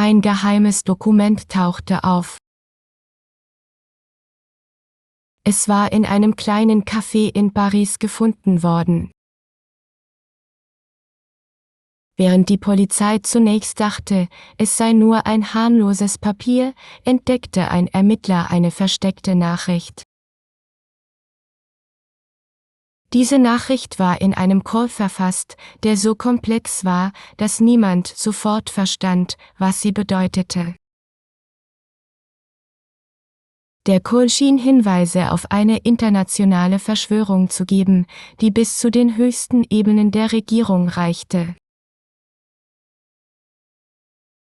Ein geheimes Dokument tauchte auf. Es war in einem kleinen Café in Paris gefunden worden. Während die Polizei zunächst dachte, es sei nur ein harmloses Papier, entdeckte ein Ermittler eine versteckte Nachricht. Diese Nachricht war in einem Code verfasst, der so komplex war, dass niemand sofort verstand, was sie bedeutete. Der Code schien Hinweise auf eine internationale Verschwörung zu geben, die bis zu den höchsten Ebenen der Regierung reichte.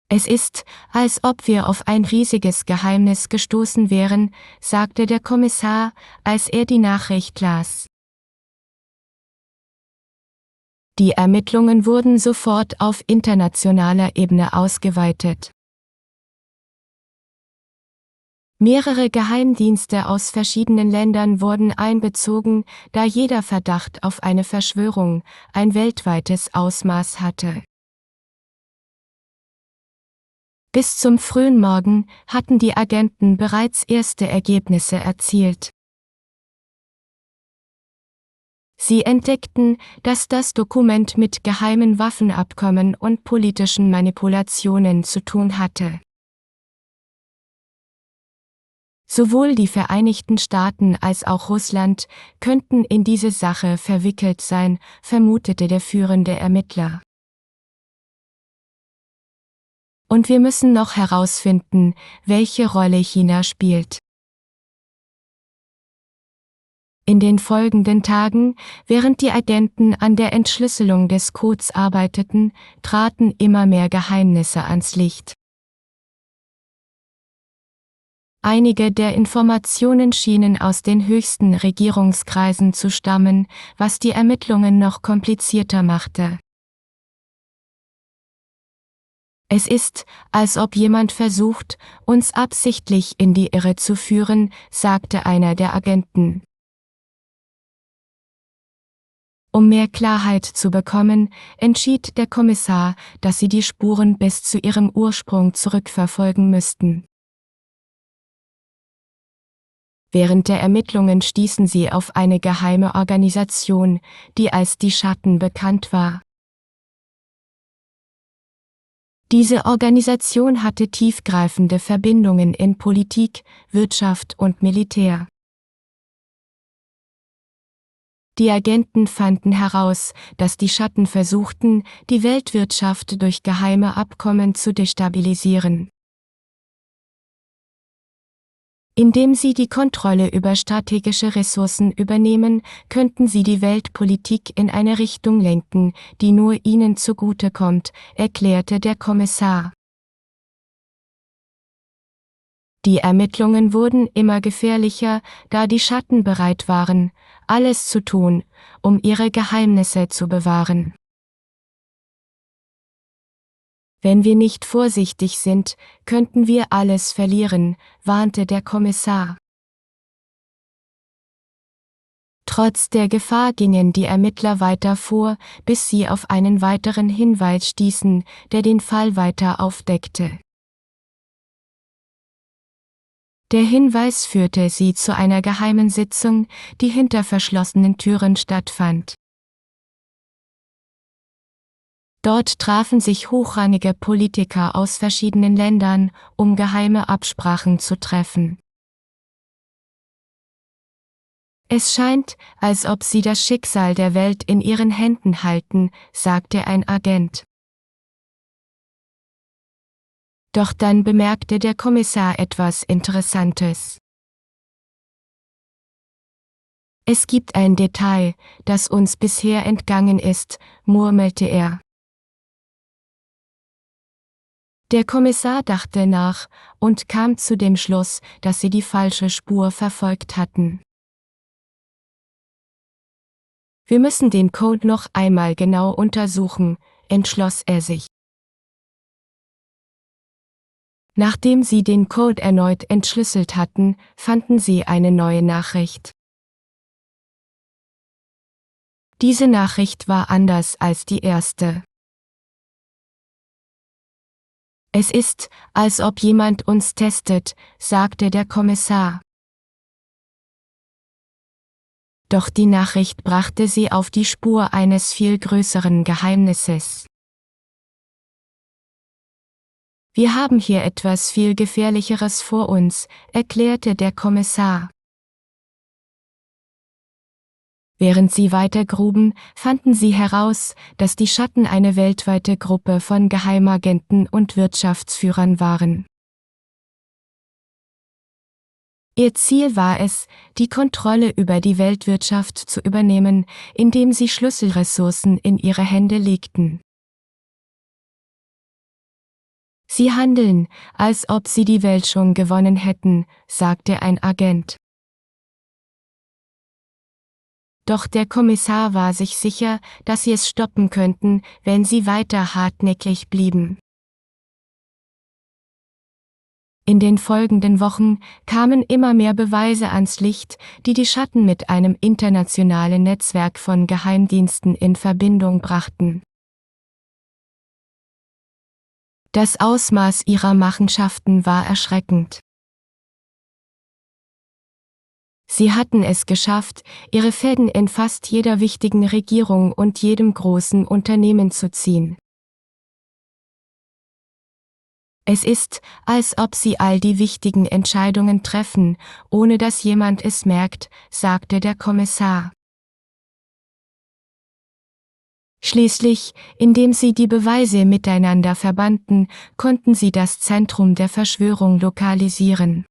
Es ist, als ob wir auf ein riesiges Geheimnis gestoßen wären, sagte der Kommissar, als er die Nachricht las. Die Ermittlungen wurden sofort auf internationaler Ebene ausgeweitet. Mehrere Geheimdienste aus verschiedenen Ländern wurden einbezogen, da jeder Verdacht auf eine Verschwörung ein weltweites Ausmaß hatte. Bis zum frühen Morgen hatten die Agenten bereits erste Ergebnisse erzielt. Sie entdeckten, dass das Dokument mit geheimen Waffenabkommen und politischen Manipulationen zu tun hatte. Sowohl die Vereinigten Staaten als auch Russland könnten in diese Sache verwickelt sein, vermutete der führende Ermittler. Und wir müssen noch herausfinden, welche Rolle China spielt. In den folgenden Tagen, während die Agenten an der Entschlüsselung des Codes arbeiteten, traten immer mehr Geheimnisse ans Licht. Einige der Informationen schienen aus den höchsten Regierungskreisen zu stammen, was die Ermittlungen noch komplizierter machte. Es ist, als ob jemand versucht, uns absichtlich in die Irre zu führen, sagte einer der Agenten. Um mehr Klarheit zu bekommen, entschied der Kommissar, dass sie die Spuren bis zu ihrem Ursprung zurückverfolgen müssten. Während der Ermittlungen stießen sie auf eine geheime Organisation, die als die Schatten bekannt war. Diese Organisation hatte tiefgreifende Verbindungen in Politik, Wirtschaft und Militär. Die Agenten fanden heraus, dass die Schatten versuchten, die Weltwirtschaft durch geheime Abkommen zu destabilisieren. Indem sie die Kontrolle über strategische Ressourcen übernehmen, könnten sie die Weltpolitik in eine Richtung lenken, die nur ihnen zugutekommt, erklärte der Kommissar. Die Ermittlungen wurden immer gefährlicher, da die Schatten bereit waren, alles zu tun, um ihre Geheimnisse zu bewahren. Wenn wir nicht vorsichtig sind, könnten wir alles verlieren, warnte der Kommissar. Trotz der Gefahr gingen die Ermittler weiter vor, bis sie auf einen weiteren Hinweis stießen, der den Fall weiter aufdeckte. Der Hinweis führte sie zu einer geheimen Sitzung, die hinter verschlossenen Türen stattfand. Dort trafen sich hochrangige Politiker aus verschiedenen Ländern, um geheime Absprachen zu treffen. Es scheint, als ob sie das Schicksal der Welt in ihren Händen halten, sagte ein Agent. Doch dann bemerkte der Kommissar etwas Interessantes. Es gibt ein Detail, das uns bisher entgangen ist, murmelte er. Der Kommissar dachte nach und kam zu dem Schluss, dass sie die falsche Spur verfolgt hatten. Wir müssen den Code noch einmal genau untersuchen, entschloss er sich. Nachdem sie den Code erneut entschlüsselt hatten, fanden sie eine neue Nachricht. Diese Nachricht war anders als die erste. Es ist, als ob jemand uns testet, sagte der Kommissar. Doch die Nachricht brachte sie auf die Spur eines viel größeren Geheimnisses. Wir haben hier etwas viel Gefährlicheres vor uns, erklärte der Kommissar. Während sie weiter gruben, fanden sie heraus, dass die Schatten eine weltweite Gruppe von Geheimagenten und Wirtschaftsführern waren. Ihr Ziel war es, die Kontrolle über die Weltwirtschaft zu übernehmen, indem sie Schlüsselressourcen in ihre Hände legten. Sie handeln, als ob sie die Welt schon gewonnen hätten, sagte ein Agent. Doch der Kommissar war sich sicher, dass sie es stoppen könnten, wenn sie weiter hartnäckig blieben. In den folgenden Wochen kamen immer mehr Beweise ans Licht, die die Schatten mit einem internationalen Netzwerk von Geheimdiensten in Verbindung brachten. Das Ausmaß ihrer Machenschaften war erschreckend. Sie hatten es geschafft, ihre Fäden in fast jeder wichtigen Regierung und jedem großen Unternehmen zu ziehen. Es ist, als ob sie all die wichtigen Entscheidungen treffen, ohne dass jemand es merkt, sagte der Kommissar. Schließlich, indem sie die Beweise miteinander verbanden, konnten sie das Zentrum der Verschwörung lokalisieren.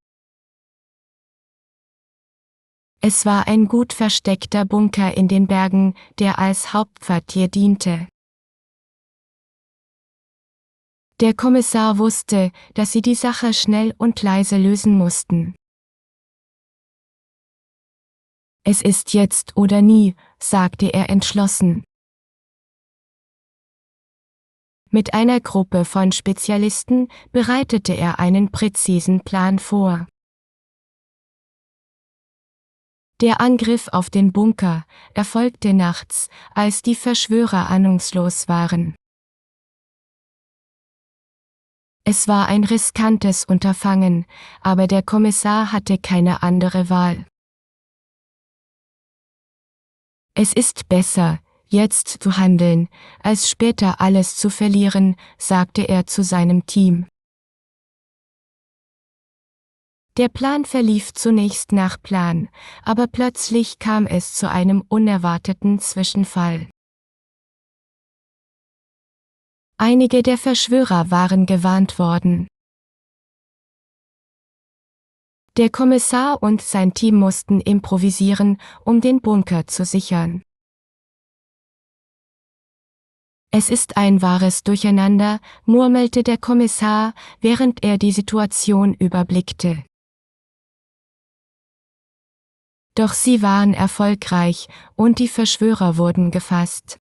Es war ein gut versteckter Bunker in den Bergen, der als Hauptquartier diente. Der Kommissar wusste, dass sie die Sache schnell und leise lösen mussten. Es ist jetzt oder nie, sagte er entschlossen. Mit einer Gruppe von Spezialisten bereitete er einen präzisen Plan vor. Der Angriff auf den Bunker erfolgte nachts, als die Verschwörer ahnungslos waren. Es war ein riskantes Unterfangen, aber der Kommissar hatte keine andere Wahl. Es ist besser, jetzt zu handeln, als später alles zu verlieren, sagte er zu seinem Team. Der Plan verlief zunächst nach Plan, aber plötzlich kam es zu einem unerwarteten Zwischenfall. Einige der Verschwörer waren gewarnt worden. Der Kommissar und sein Team mussten improvisieren, um den Bunker zu sichern. Es ist ein wahres Durcheinander, murmelte der Kommissar, während er die Situation überblickte. Doch sie waren erfolgreich und die Verschwörer wurden gefasst.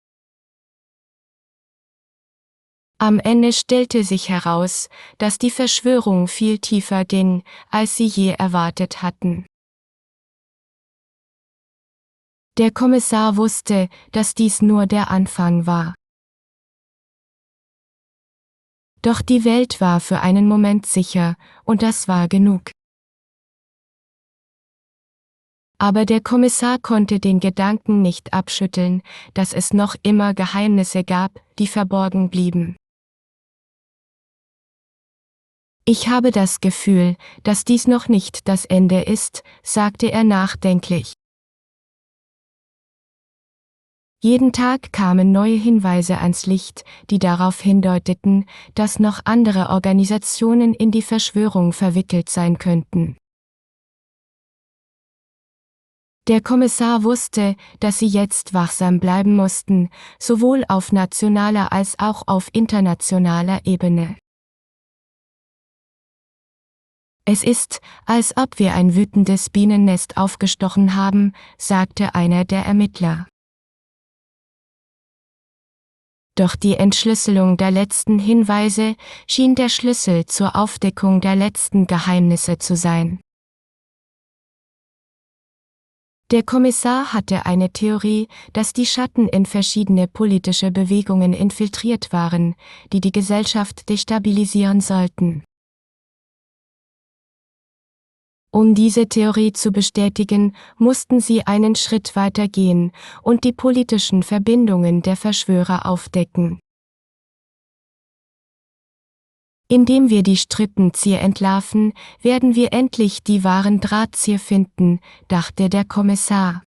Am Ende stellte sich heraus, dass die Verschwörung viel tiefer ging, als sie je erwartet hatten. Der Kommissar wusste, dass dies nur der Anfang war. Doch die Welt war für einen Moment sicher, und das war genug. Aber der Kommissar konnte den Gedanken nicht abschütteln, dass es noch immer Geheimnisse gab, die verborgen blieben. Ich habe das Gefühl, dass dies noch nicht das Ende ist, sagte er nachdenklich. Jeden Tag kamen neue Hinweise ans Licht, die darauf hindeuteten, dass noch andere Organisationen in die Verschwörung verwickelt sein könnten. Der Kommissar wusste, dass sie jetzt wachsam bleiben mussten, sowohl auf nationaler als auch auf internationaler Ebene. Es ist, als ob wir ein wütendes Bienennest aufgestochen haben, sagte einer der Ermittler. Doch die Entschlüsselung der letzten Hinweise schien der Schlüssel zur Aufdeckung der letzten Geheimnisse zu sein. Der Kommissar hatte eine Theorie, dass die Schatten in verschiedene politische Bewegungen infiltriert waren, die die Gesellschaft destabilisieren sollten. Um diese Theorie zu bestätigen, mussten sie einen Schritt weiter gehen und die politischen Verbindungen der Verschwörer aufdecken. Indem wir die Strippenzieher entlarven, werden wir endlich die wahren Drahtzieher finden, dachte der Kommissar.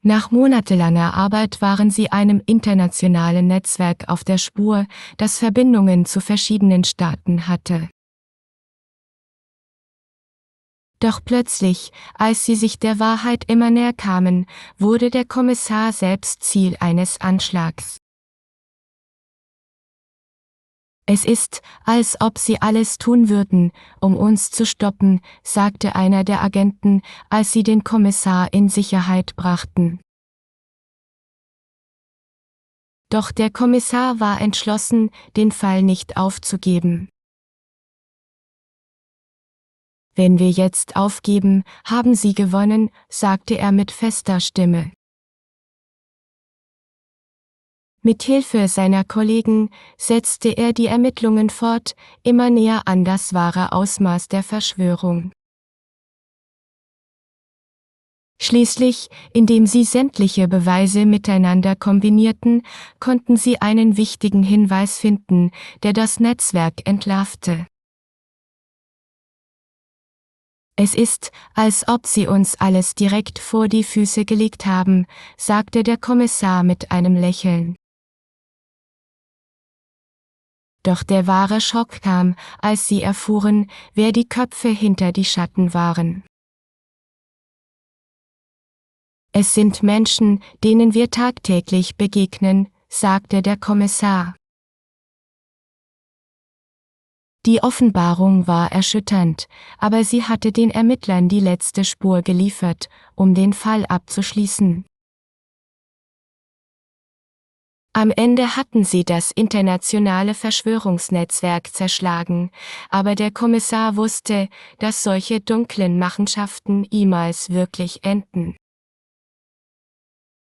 Nach monatelanger Arbeit waren sie einem internationalen Netzwerk auf der Spur, das Verbindungen zu verschiedenen Staaten hatte. Doch plötzlich, als sie sich der Wahrheit immer näher kamen, wurde der Kommissar selbst Ziel eines Anschlags. Es ist, als ob sie alles tun würden, um uns zu stoppen, sagte einer der Agenten, als sie den Kommissar in Sicherheit brachten. Doch der Kommissar war entschlossen, den Fall nicht aufzugeben. Wenn wir jetzt aufgeben, haben sie gewonnen, sagte er mit fester Stimme. Mit Hilfe seiner Kollegen setzte er die Ermittlungen fort, immer näher an das wahre Ausmaß der Verschwörung. Schließlich, indem sie sämtliche Beweise miteinander kombinierten, konnten sie einen wichtigen Hinweis finden, der das Netzwerk entlarvte. Es ist, als ob sie uns alles direkt vor die Füße gelegt haben, sagte der Kommissar mit einem Lächeln. Doch der wahre Schock kam, als sie erfuhren, wer die Köpfe hinter die Schatten waren. Es sind Menschen, denen wir tagtäglich begegnen, sagte der Kommissar. Die Offenbarung war erschütternd, aber sie hatte den Ermittlern die letzte Spur geliefert, um den Fall abzuschließen. Am Ende hatten sie das internationale Verschwörungsnetzwerk zerschlagen, aber der Kommissar wusste, dass solche dunklen Machenschaften niemals wirklich enden.